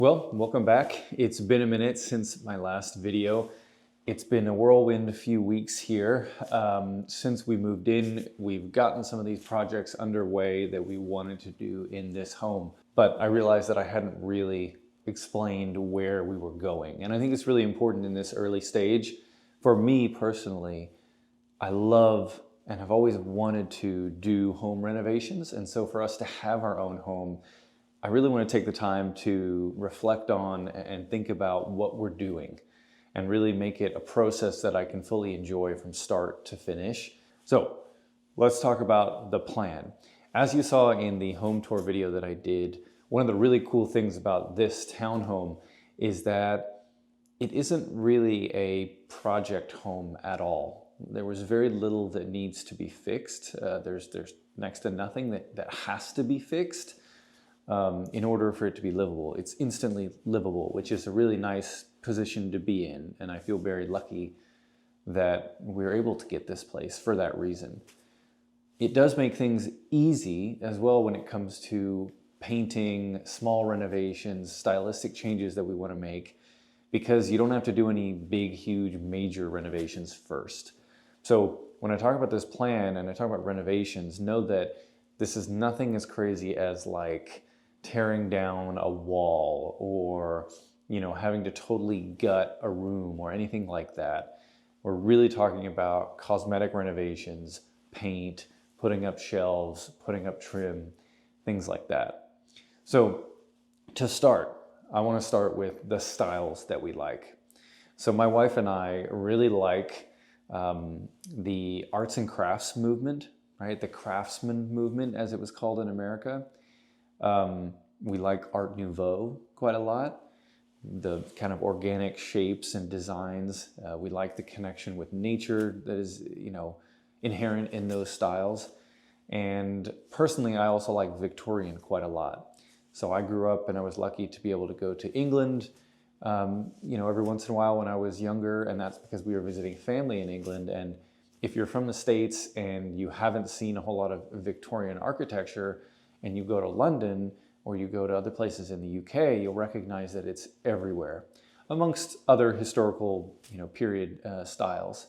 Well, welcome back. It's been a minute since my last video. It's been a whirlwind few weeks here. Since we moved in, we've gotten some of these projects underway that we wanted to do in this home. But I realized that I hadn't really explained where we were going. And I think it's really important in this early stage. For me personally, I love and have always wanted to do home renovations. And so for us to have our own home, I really want to take the time to reflect on and think about what we're doing and really make it a process that I can fully enjoy from start to finish. So let's talk about the plan. As you saw in the home tour video that I did, one of the really cool things about this townhome is that it isn't really a project home at all. There was very little that needs to be fixed. There's next to nothing that has to be fixed. In order for it to be livable. It's instantly livable, which is a really nice position to be in. And I feel very lucky that we're able to get this place for that reason. It does make things easy as well when it comes to painting, small renovations, stylistic changes that we want to make, because you don't have to do any big, huge, major renovations first. So when I talk about this plan and I talk about renovations, know that this is nothing as crazy as like tearing down a wall or, having to totally gut a room or anything like that. We're really talking about cosmetic renovations, paint, putting up shelves, putting up trim, things like that. So to start, I want to start with the styles that we like. So my wife and I really like the arts and crafts movement, right? The craftsman movement, as it was called in America. We like Art Nouveau quite a lot. The kind of organic shapes and designs. We like the connection with nature that is, inherent in those styles. And personally, I also like Victorian quite a lot. So I grew up and I was lucky to be able to go to England, every once in a while when I was younger, and that's because we were visiting family in England. And if you're from the States and you haven't seen a whole lot of Victorian architecture and you go to London or you go to other places in the UK, you'll recognize that it's everywhere, amongst other historical, period styles.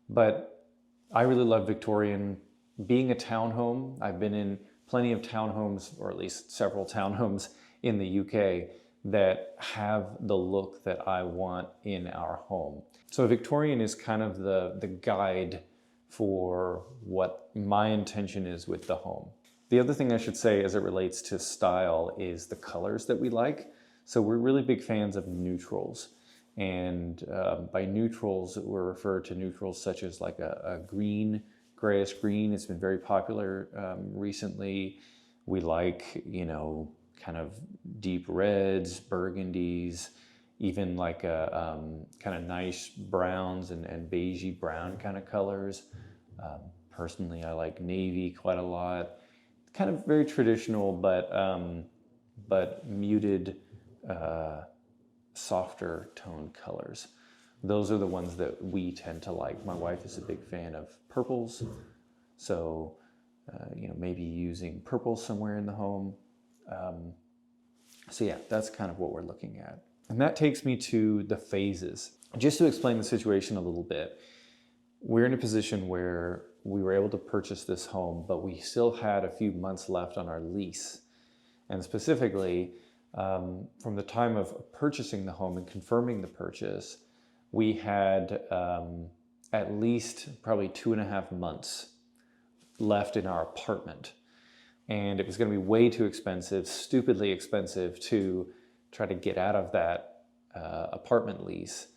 But I really love Victorian. Being a townhome, I've been in plenty of townhomes, or at least several townhomes in the UK that have the look that I want in our home. So Victorian is kind of the guide for what my intention is with the home. The other thing I should say as it relates to style is the colors that we like. So we're really big fans of neutrals. And by neutrals, we're referred to neutrals such as like a green, grayish green. It's been very popular recently. We like, kind of deep reds, burgundies, even like a kind of nice browns and beigey brown kind of colors. Personally, I like navy quite a lot. Kind of very traditional, but muted, softer toned colors. Those are the ones that we tend to like. My wife is a big fan of purples, so maybe using purple somewhere in the home. So yeah, that's kind of what we're looking at. And that takes me to the phases. Just to explain the situation a little bit, we're in a position where we were able to purchase this home, but we still had a few months left on our lease. And specifically, from the time of purchasing the home and confirming the purchase, we had at least probably 2.5 months left in our apartment. And it was going to be way too expensive, stupidly expensive to try to get out of that apartment lease.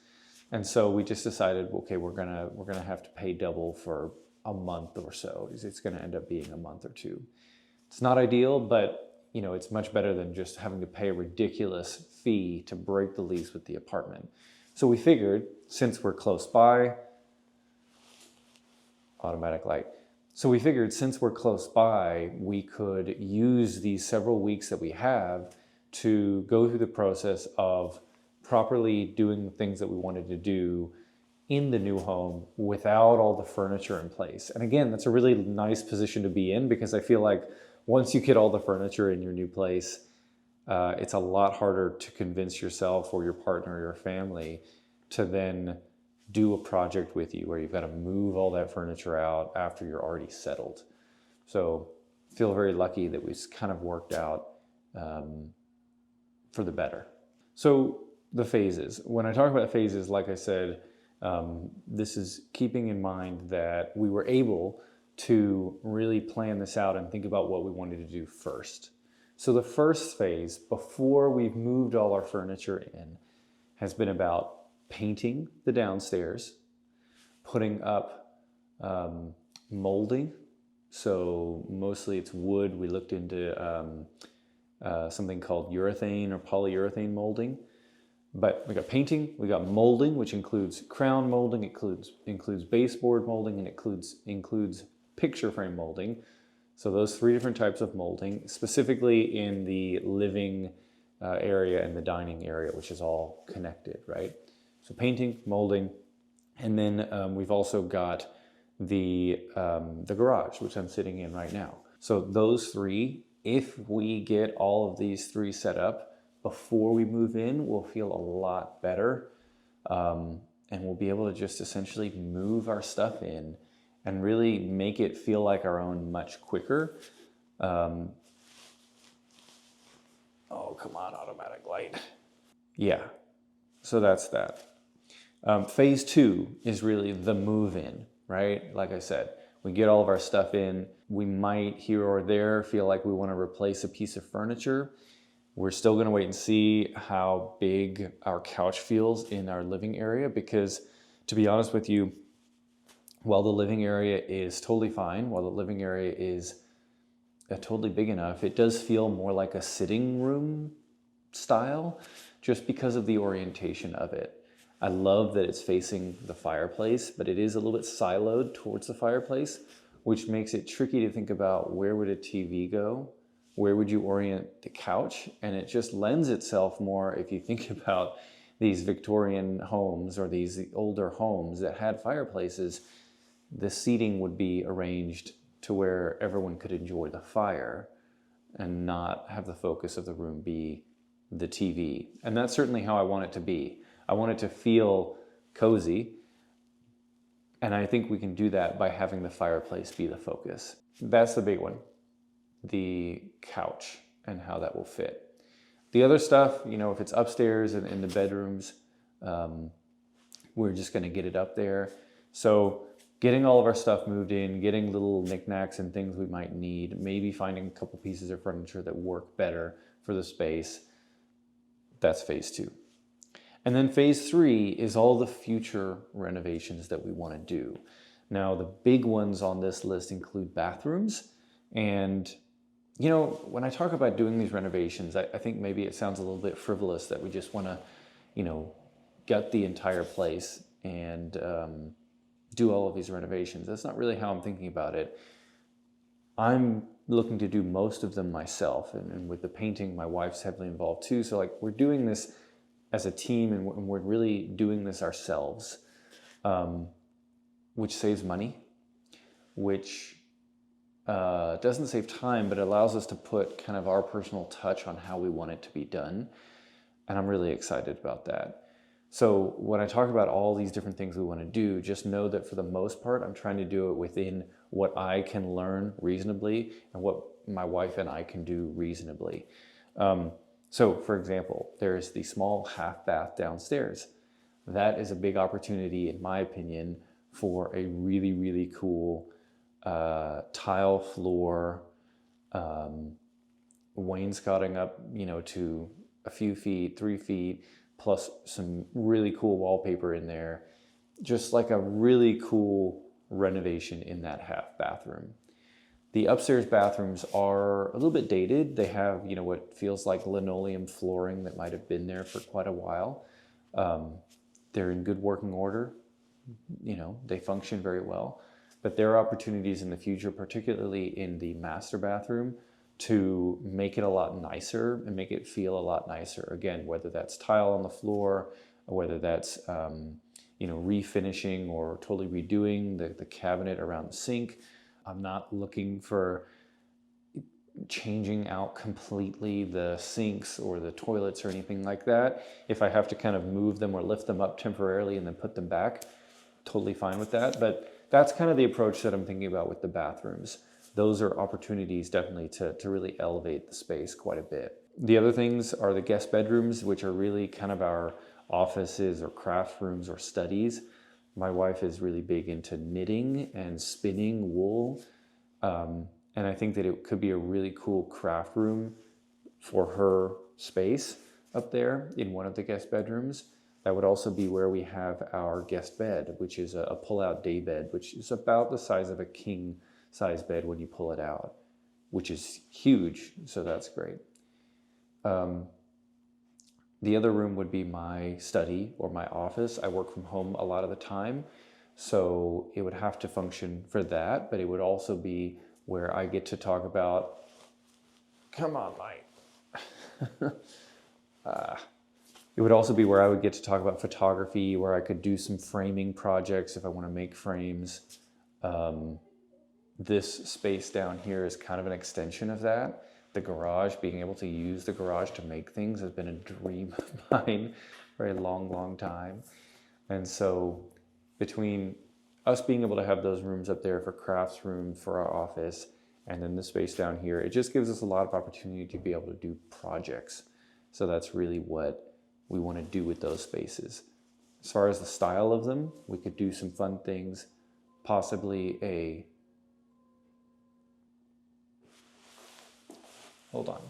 And so we just decided, okay, we're gonna have to pay double for a month or so. It's going to end up being a month or two. It's not ideal, but it's much better than just having to pay a ridiculous fee to break the lease with the apartment. So we figured, since we're close by, automatic light. So we figured since we're close by, we could use these several weeks that we have to go through the process of properly doing the things that we wanted to do in the new home without all the furniture in place. And again, that's a really nice position to be in, because I feel like once you get all the furniture in your new place, it's a lot harder to convince yourself or your partner or your family to then do a project with you where you've got to move all that furniture out after you're already settled. So feel very lucky that we've kind of worked out for the better. So the phases. When I talk about phases, like I said, this is keeping in mind that we were able to really plan this out and think about what we wanted to do first. So the first phase, before we've moved all our furniture in, has been about painting the downstairs, putting up molding. So mostly it's wood. We looked into something called urethane or polyurethane molding. But we got painting, we got molding, which includes crown molding, includes baseboard molding, and includes picture frame molding. So those 3 different types of molding, specifically in the living area and the dining area, which is all connected, right? So painting, molding, and then we've also got the garage, which I'm sitting in right now. So those 3, if we get all of these 3 set up before we move in, we'll feel a lot better, and we'll be able to just essentially move our stuff in and really make it feel like our own much quicker. Oh, come on, automatic light. Yeah, so that's that. Phase 2 is really the move in, right? Like I said, we get all of our stuff in. We might here or there feel like we want to replace a piece of furniture. We're still going to wait and see how big our couch feels in our living area, because to be honest with you, while the living area is totally fine, while the living area is totally big enough, it does feel more like a sitting room style just because of the orientation of it. I love that it's facing the fireplace, but it is a little bit siloed towards the fireplace, which makes it tricky to think about where would a TV go? Where would you orient the couch? And it just lends itself more, if you think about these Victorian homes or these older homes that had fireplaces, the seating would be arranged to where everyone could enjoy the fire and not have the focus of the room be the TV. And that's certainly how I want it to be. I want it to feel cozy, and I think we can do that by having the fireplace be the focus. That's the big one, the couch and how that will fit. The other stuff, you know, if it's upstairs and in the bedrooms, we're just going to get it up there. So getting all of our stuff moved in, getting little knickknacks and things we might need, maybe finding a couple pieces of furniture that work better for the space. That's phase 2. And then phase 3 is all the future renovations that we want to do. Now, the big ones on this list include bathrooms. And, you know, when I talk about doing these renovations, I think maybe it sounds a little bit frivolous that we just want to, you know, gut the entire place and do all of these renovations. That's not really how I'm thinking about it. I'm looking to do most of them myself. And with the painting, my wife's heavily involved too. So like we're doing this as a team, and we're really doing this ourselves, which saves money, which doesn't save time, but allows us to put kind of our personal touch on how we want it to be done. And I'm really excited about that. So when I talk about all these different things we want to do, just know that for the most part, I'm trying to do it within what I can learn reasonably and what my wife and I can do reasonably. So for example, there's the small half bath downstairs. That is a big opportunity, in my opinion, for a really, really cool tile floor, wainscoting up, you know, to a few feet, 3 feet, plus some really cool wallpaper in there. Just like a really cool renovation in that half bathroom. The upstairs bathrooms are a little bit dated. They have, you know, what feels like linoleum flooring that might have been there for quite a while. They're in good working order. You know, they function very well. But there are opportunities in the future, particularly in the master bathroom, to make it a lot nicer and make it feel a lot nicer. Again, whether that's tile on the floor, or whether that's, you know, refinishing or totally redoing the cabinet around the sink. I'm not looking for changing out completely the sinks or the toilets or anything like that. If I have to kind of move them or lift them up temporarily and then put them back, totally fine with that. But that's kind of the approach that I'm thinking about with the bathrooms. Those are opportunities definitely to really elevate the space quite a bit. The other things are the guest bedrooms, which are really kind of our offices or craft rooms or studies. My wife is really big into knitting and spinning wool. And I think that it could be a really cool craft room for her space up there in one of the guest bedrooms. That would also be where we have our guest bed, which is a pull-out day bed, which is about the size of a king size bed when you pull it out, which is huge, so that's great. The other room would be my study or my office. I work from home a lot of the time, so it would have to function for that, but it would also be where I get to talk about, come on, Mike. It would also be where I would get to talk about photography, where I could do some framing projects if I want to make frames. This space down here is kind of an extension of that. The garage, being able to use the garage to make things has been a dream of mine for a long, long time. And so between us being able to have those rooms up there for crafts room for our office and then the space down here, it just gives us a lot of opportunity to be able to do projects. So that's really what we want to do with those spaces. As far as the style of them, we could do some fun things, possibly a, hold on.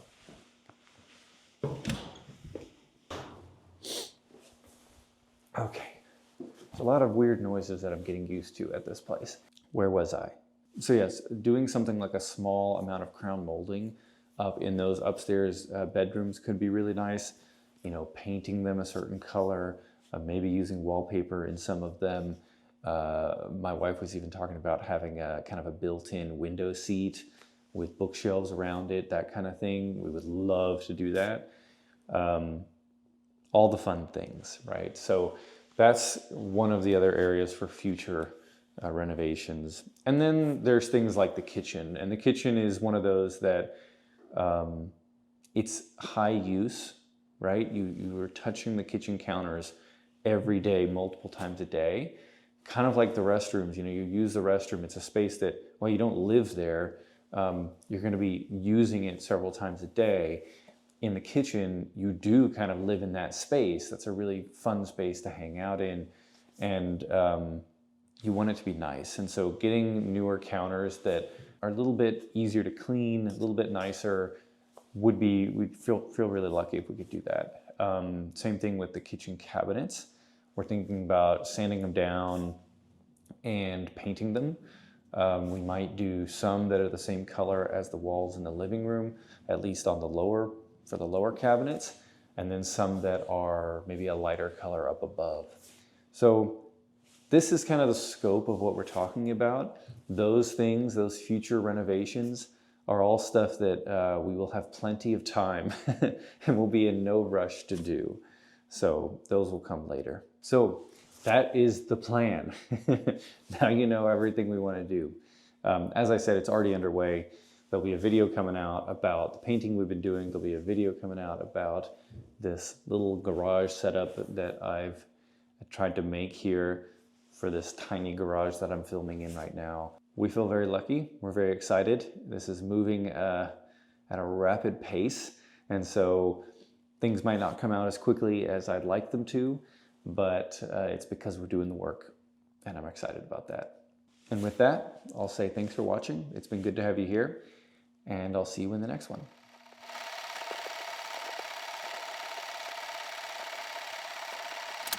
Okay. There's a lot of weird noises that I'm getting used to at this place. Where was I? So yes, doing something like a small amount of crown molding up in those upstairs bedrooms could be really nice. You know, painting them a certain color, maybe using wallpaper in some of them. My wife was even talking about having a kind of a built-in window seat with bookshelves around it, that kind of thing. We would love to do that. All the fun things, right? So that's one of the other areas for future renovations. And then there's things like the kitchen. And the kitchen is one of those that it's high use, right? You are touching the kitchen counters every day, multiple times a day. Kind of like the restrooms, you know, you use the restroom. It's a space that, well, you don't live there. You're going to be using it several times a day. In the kitchen, you do kind of live in that space. That's a really fun space to hang out in. And you want it to be nice. And so getting newer counters that are a little bit easier to clean, a little bit nicer, we'd feel really lucky if we could do that. Same thing with the kitchen cabinets. We're thinking about sanding them down and painting them. We might do some that are the same color as the walls in the living room, at least on the lower, for the lower cabinets, and then some that are maybe a lighter color up above. So this is kind of the scope of what we're talking about. Those things, those future renovations, are all stuff that we will have plenty of time and we'll be in no rush to do. So those will come later. So that is the plan. Now you know everything we want to do. As I said, it's already underway. There'll be a video coming out about the painting we've been doing. There'll be a video coming out about this little garage setup that I've tried to make here for this tiny garage that I'm filming in right now. We feel very lucky. We're very excited. This is moving at a rapid pace. And so things might not come out as quickly as I'd like them to, but it's because we're doing the work and I'm excited about that. And with that, I'll say thanks for watching. It's been good to have you here and I'll see you in the next one.